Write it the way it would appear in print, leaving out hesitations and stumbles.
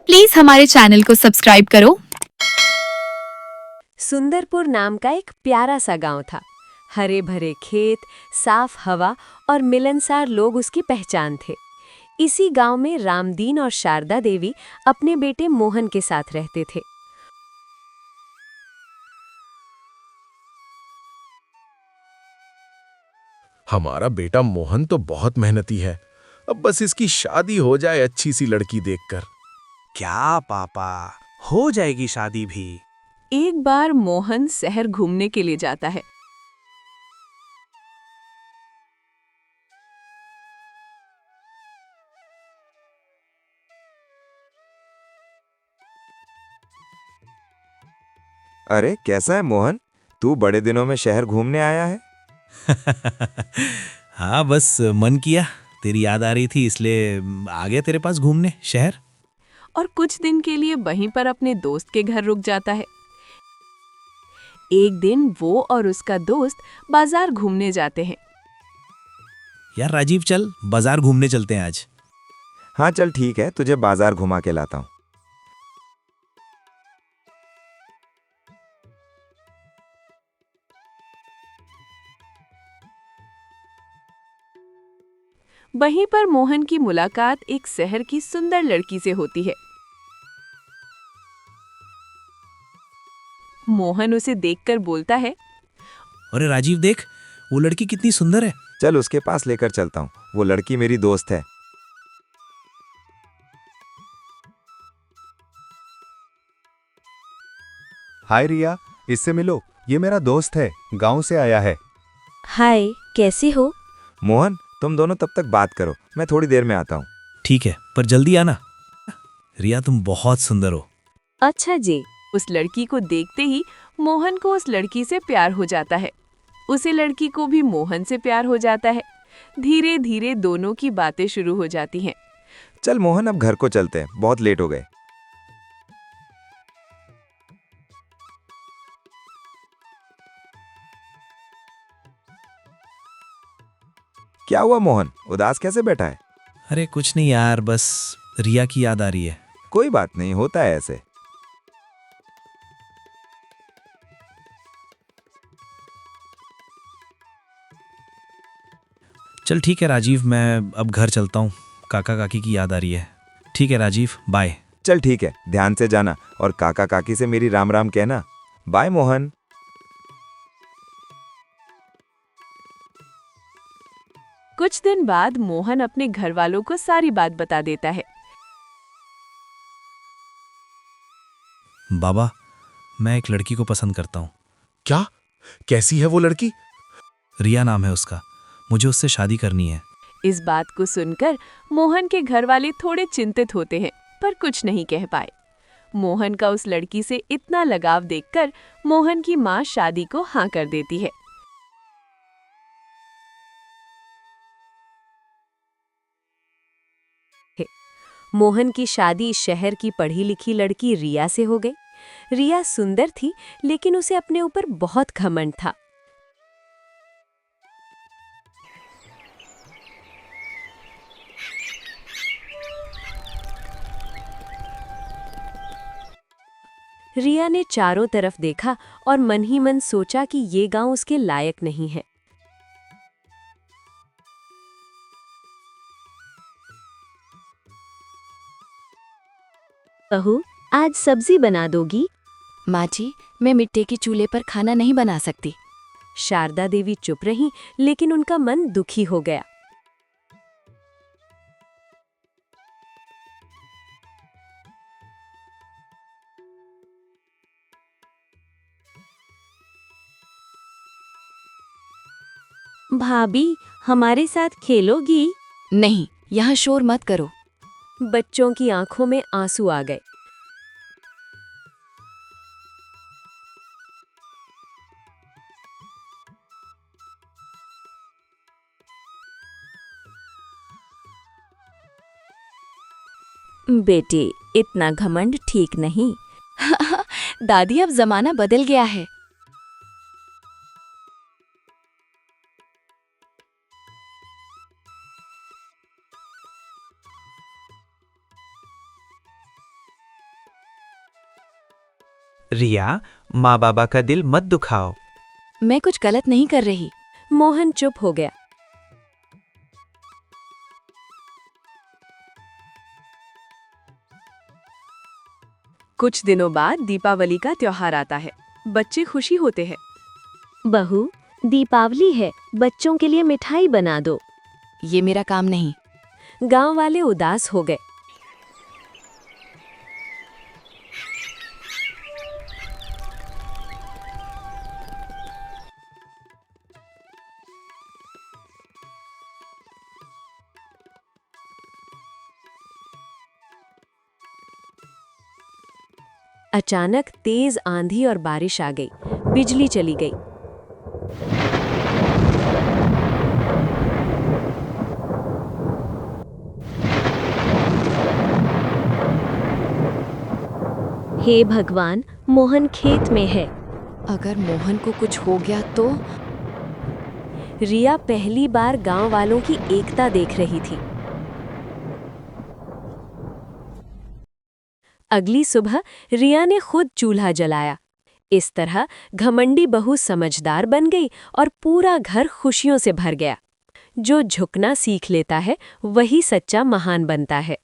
Please हमारे channel को subscribe करो। सुंदरपुर नाम का एक प्यारा सा गांव था। हरे भरे खेत, साफ हवा और मिलनसार लोग उसकी पहचान थे। इसी गांव में रामदीन और शारदा देवी अपने बेटे मोहन के साथ रहते थे। हमारा बेटा मोहन तो बहुत मेहनती है। अब बस इसकी शादी हो जाए अच्छी सी लड़की देखकर। क्या पापा, हो जाएगी शादी भी। एक बार मोहन शहर घूमने के लिए जाता है। अरे कैसा है मोहन? तू बड़े दिनों में शहर घूमने आया है? हाँ, बस मन किया, तेरी याद आ रही थी इसलिए आ गया तेरे पास घूमने शहर। और कुछ दिन के लिए वहीं पर अपने दोस्त के घर रुक जाता है। एक दिन वो और उसका दोस्त बाजार घूमने जाते हैं। यार राजीव, चल बाजार घूमने चलते हैं आज। हाँ चल ठीक है, तुझे बाजार घुमा के लाता हूँ। वहीं पर मोहन की मुलाकात एक शहर की सुंदर लड़की से होती है। मोहन उसे देखकर बोलता है, अरे राजीव देख, वो लड़की कितनी सुंदर है। चल उसके पास लेकर चलता हूँ, वो लड़की मेरी दोस्त है। हाय रिया, इससे मिलो, ये मेरा दोस्त है, गांव से आया है। हाय, कैसे हो? मोहन तुम दोनों तब तक बात करो, मैं थोड़ी देर में आता हूँ। ठीक है, पर जल्दी आना। रिया, तुम बहुत सुंदर हो। अच्छा जी। उस लड़की को देखते ही मोहन को उस लड़की से प्यार हो जाता है। उसे लड़की को भी मोहन से प्यार हो जाता है। धीरे धीरे दोनों की बातें शुरू हो जाती हैं। चल मोहन अब घर को चलते हैं, बहुत लेट हो गए। क्या हुआ मोहन, उदास कैसे बैठा है? अरे कुछ नहीं यार, बस रिया की याद आ रही है। कोई बात नहीं, होता है ऐसे। चल ठीक है राजीव, मैं अब घर चलता हूँ, काका काकी की याद आ रही है। ठीक है राजीव, बाय। चल ठीक है, ध्यान से जाना और काका काकी से मेरी राम राम कहना। बाय मोहन। कुछ दिन बाद मोहन अपने घर वालों को सारी बात बता देता है। बाबा, मैं एक लड़की को पसंद करता हूँ। क्या? कैसी है वो लड़की? रिया नाम है उसका, मुझे उससे शादी करनी है। इस बात को सुनकर मोहन के घर वाले थोड़े चिंतित होते हैं, पर कुछ नहीं कह पाए। मोहन का उस लड़की से इतना लगाव देखकर मोहन की माँ शादी को हाँ कर देती है। मोहन की शादी शहर की पढ़ी लिखी लड़की रिया से हो गई। रिया सुंदर थी, लेकिन उसे अपने ऊपर बहुत घमंड था। रिया ने चारों तरफ देखा और मन ही मन सोचा कि ये गांव उसके लायक नहीं है। बहू, आज सब्जी बना दोगी? माँ जी, मैं मिट्टी के चूल्हे पर खाना नहीं बना सकती। शारदा देवी चुप रहीं, लेकिन उनका मन दुखी हो गया। भाभी, हमारे साथ खेलोगी? नहीं, यहाँ शोर मत करो। बच्चों की आंखों में आंसू आ गए। बेटी, इतना घमंड ठीक नहीं। दादी, अब जमाना बदल गया है। रिया, माँ बाबा का दिल मत दुखाओ। मैं कुछ गलत नहीं कर रही। मोहन चुप हो गया। कुछ दिनों बाद दीपावली का त्योहार आता है। बच्चे खुशी होते हैं। बहू, दीपावली है, बच्चों के लिए मिठाई बना दो। ये मेरा काम नहीं। गांव वाले उदास हो गए। अचानक तेज आंधी और बारिश आ गई। बिजली चली गई। हे भगवान, मोहन खेत में है। अगर मोहन को कुछ हो गया तो? रिया पहली बार गांव वालों की एकता देख रही थी। अगली सुबह रिया ने खुद चूल्हा जलाया। इस तरह घमंडी बहू समझदार बन गई और पूरा घर खुशियों से भर गया। जो झुकना सीख लेता है वही सच्चा महान बनता है।